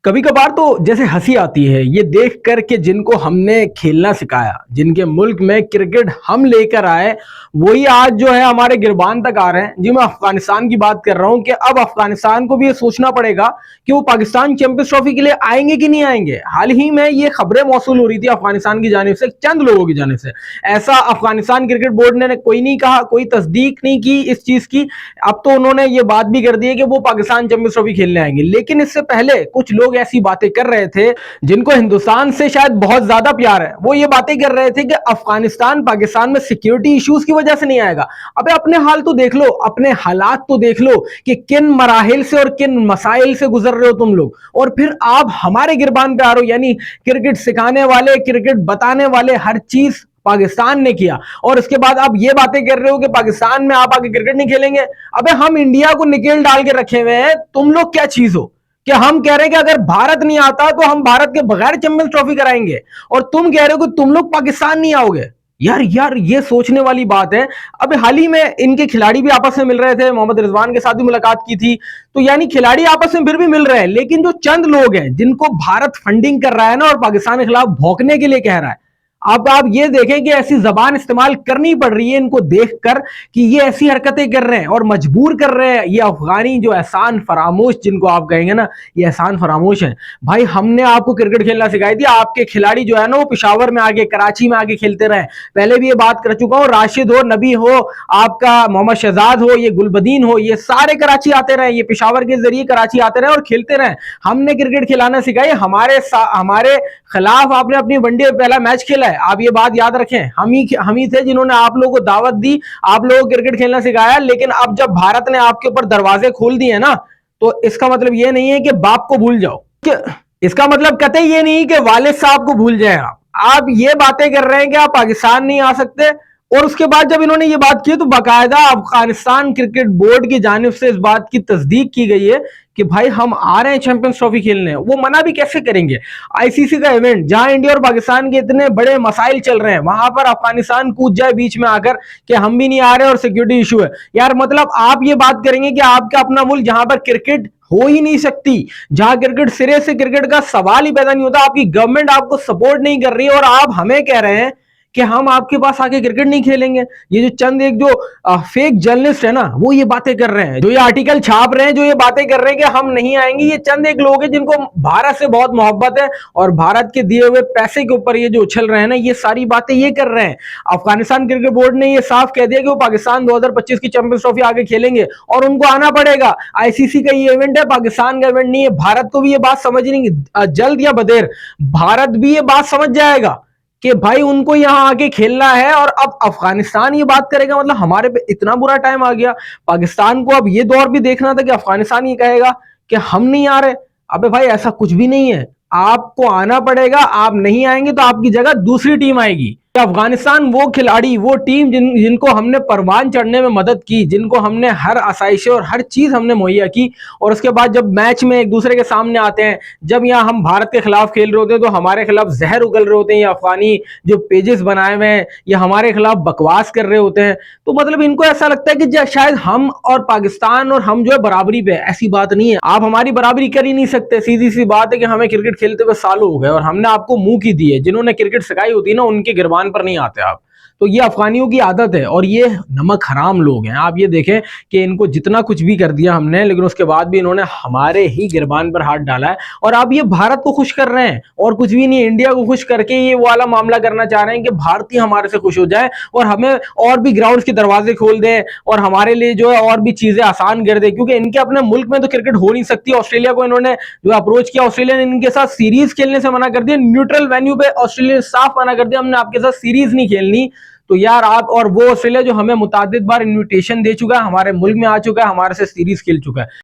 कभी कभार तो जैसे हंसी आती है ये देख कर के जिनको हमने खेलना सिखाया, जिनके मुल्क में क्रिकेट हम लेकर आए, वही आज जो है हमारे गिरबान तक आ रहे हैं। जी मैं अफगानिस्तान की बात कर रहा हूं कि अब अफगानिस्तान को भी ये सोचना पड़ेगा कि वो पाकिस्तान चैंपियंस ट्रॉफी के लिए आएंगे कि नहीं आएंगे। हाल ही में ये खबरें मौसूल हो रही थी अफगानिस्तान की जानिब से, चंद लोगों की जानिब से। ऐसा अफगानिस्तान क्रिकेट बोर्ड ने कोई नहीं कहा, कोई तस्दीक नहीं की इस चीज की। अब तो उन्होंने ये बात भी कर दी है कि वो पाकिस्तान चैंपियंस ट्रॉफी खेलने आएंगे, लेकिन इससे पहले कुछ लोग ऐसी बातें कर रहे थे जिनको हिंदुस्तान से शायद बहुत ज्यादा प्यार है। वो ये बातें कर रहे थे कि अफगानिस्तान पाकिस्तान में सिक्योरिटी इश्यूज की वजह से नहीं आएगा। अबे अपने हाल तो देख लो, अपने हालात तो देख लो कि किन मराहिल से और किन मसाइल से गुजर रहे हो तुम लोग, और फिर आप हमारे गिरबान पे आ रहे हो। यानी क्रिकेट सिखाने वाले, क्रिकेट बताने वाले, हर चीज पाकिस्तान ने किया, और उसके बाद आप ये बातें कर रहे हो कि पाकिस्तान में आप आके क्रिकेट नहीं खेलेंगे। अबे हम इंडिया को निकेल डाल के रखे हुए हैं, तुम लोग क्या चीज हो कि हम कह रहे हैं कि अगर भारत नहीं आता तो हम भारत के बगैर चैंपियंस ट्रॉफी कराएंगे, और तुम कह रहे हो कि तुम लोग पाकिस्तान नहीं आओगे। यार यार ये सोचने वाली बात है। अब हाल ही में इनके खिलाड़ी भी आपस में मिल रहे थे, मोहम्मद रिजवान के साथ भी मुलाकात की थी। तो यानी खिलाड़ी आपस में फिर भी मिल रहे हैं, लेकिन जो चंद लोग हैं जिनको भारत फंडिंग कर रहा है ना और पाकिस्तान के खिलाफ भौंकने के लिए कह रहा है, अब आप ये देखें कि ऐसी जबान इस्तेमाल करनी पड़ रही है इनको देखकर कि ये ऐसी हरकतें कर रहे हैं और मजबूर कर रहे हैं। ये अफगानी जो एहसान फरामोश जिनको आप कहेंगे ना, ये एहसान फरामोश है। भाई हमने आपको क्रिकेट खेलना सिखाई थी, आपके खिलाड़ी जो है ना वो पिशावर में आगे, कराची में आगे खेलते रहे। पहले भी ये बात कर चुका हूं, राशिद हो, नबी हो, आपका मोहम्मद शहजाद हो, ये गुलबदीन हो, ये सारे कराची आते रहे, ये पिशावर के जरिए कराची आते रहे और खेलते रहे। हमने क्रिकेट खिलाना सिखाई, हमारे खिलाफ आपने अपनी वनडे में पहला मैच खेला है। आप ये बात याद रखें, हम ही थे जिन्होंने आप लोगों को दावत दी, आप लोगों को क्रिकेट खेलना सिखाया। लेकिन अब जब भारत ने आपके ऊपर दरवाजे खोल दिए ना, तो इसका मतलब ये नहीं है कि बाप को भूल जाओ, इसका मतलब कतई ये नहीं कि वालिद साहब को भूल जाए। आप ये बातें कर रहे हैं कि आप पाकिस्तान नहीं आ सकते, और उसके बाद जब इन्होंने ये बात की तो बाकायदा अफगानिस्तान क्रिकेट बोर्ड की जानिब से इस बात की तस्दीक की गई है कि भाई हम आ रहे हैं चैंपियंस ट्रॉफी खेलने। वो मना भी कैसे करेंगे? आईसीसी का इवेंट जहां इंडिया और पाकिस्तान के इतने बड़े मसाइल चल रहे हैं, वहां पर अफगानिस्तान कूद जाए बीच में आकर कि हम भी नहीं आ रहे और सिक्योरिटी इशू है। यार मतलब आप ये बात करेंगे कि आपका अपना मुल्क जहां पर क्रिकेट हो ही नहीं सकती, जहां क्रिकेट सिरे से क्रिकेट का सवाल ही पैदा नहीं होता, आपकी गवर्नमेंट आपको सपोर्ट नहीं कर रही है, और आप हमें कह रहे हैं कि हम आपके पास आके क्रिकेट नहीं खेलेंगे। ये जो चंद एक जो फेक जर्नलिस्ट है ना, वो ये बातें कर रहे हैं, जो ये आर्टिकल छाप रहे हैं, जो ये बातें कर रहे हैं कि हम नहीं आएंगे, ये चंद एक लोग हैं जिनको भारत से बहुत मोहब्बत है और भारत के दिए हुए पैसे के ऊपर ये जो उछल रहे हैं ना, ये सारी बातें ये कर रहे हैं। अफगानिस्तान क्रिकेट बोर्ड ने ये साफ कह दिया कि वो पाकिस्तान 2025 की चैंपियंस ट्रॉफी आगे खेलेंगे और उनको आना पड़ेगा। आईसीसी का ये इवेंट है, पाकिस्तान का इवेंट नहीं है। भारत को भी ये बात समझनी, जल्द या बदेर भारत भी ये बात समझ जाएगा कि भाई उनको यहां आके खेलना है। और अब अफगानिस्तान ये बात करेगा, मतलब हमारे पे इतना बुरा टाइम आ गया। पाकिस्तान को अब ये दौर भी देखना था कि अफगानिस्तान ये कहेगा कि हम नहीं आ रहे। अबे भाई ऐसा कुछ भी नहीं है, आपको आना पड़ेगा। आप नहीं आएंगे तो आपकी जगह दूसरी टीम आएगी। अफगानिस्तान वो खिलाड़ी, वो टीम जिनको हमने परवान चढ़ने में मदद की, जिनको हमने हर आसाइश और हर चीज हमने मुहैया की, और उसके बाद जब मैच में एक दूसरे के सामने आते हैं, जब यहाँ हम भारत के खिलाफ खेल रहे होते हैं तो हमारे खिलाफ जहर उगल रहे होते हैं, ये अफगानी जो पेजेस बनाए हुए हैं ये हमारे खिलाफ बकवास कर रहे होते हैं। तो मतलब इनको ऐसा लगता है कि शायद हम और पाकिस्तान और हम जो है बराबरी पे। ऐसी बात नहीं है, आप हमारी बराबरी कर ही नहीं सकते। सीधी सी बात है कि हमें क्रिकेट खेलते हुए सालों हो गए और हमने आपको मुंह की दी है। जिन्होंने क्रिकेट सिखाई होती है ना, उनके गिरबान पर नहीं आते आप। तो ये अफगानियों की आदत है और ये नमक हराम लोग हैं। आप ये देखें कि इनको जितना कुछ भी कर दिया हमने, लेकिन उसके बाद भी इन्होंने हमारे ही गिरबान पर हाथ डाला है। और आप ये भारत को खुश कर रहे हैं और कुछ भी नहीं, इंडिया को खुश करके ये वाला मामला करना चाह रहे हैं कि भारतीय हमारे से खुश हो जाए और हमें और भी ग्राउंड्स के दरवाजे खोल दें और हमारे लिए जो है और भी चीजें आसान कर दे। क्योंकि इनके अपने मुल्क में तो क्रिकेट हो नहीं सकती। ऑस्ट्रेलिया को इन्होंने जो अप्रोच किया, ऑस्ट्रेलिया ने इनके साथ सीरीज खेलने से मना कर दिया। न्यूट्रल वेन्यू पे ऑस्ट्रेलिया ने साफ मना कर दिया, हमने आपके साथ सीरीज नहीं खेलनी। तो यार आप, और वो ऑस्ट्रेलिया जो हमें मुतादिद बार इन्विटेशन दे चुका है, हमारे मुल्क में आ चुका है, हमारे से सीरीज खेल चुका है।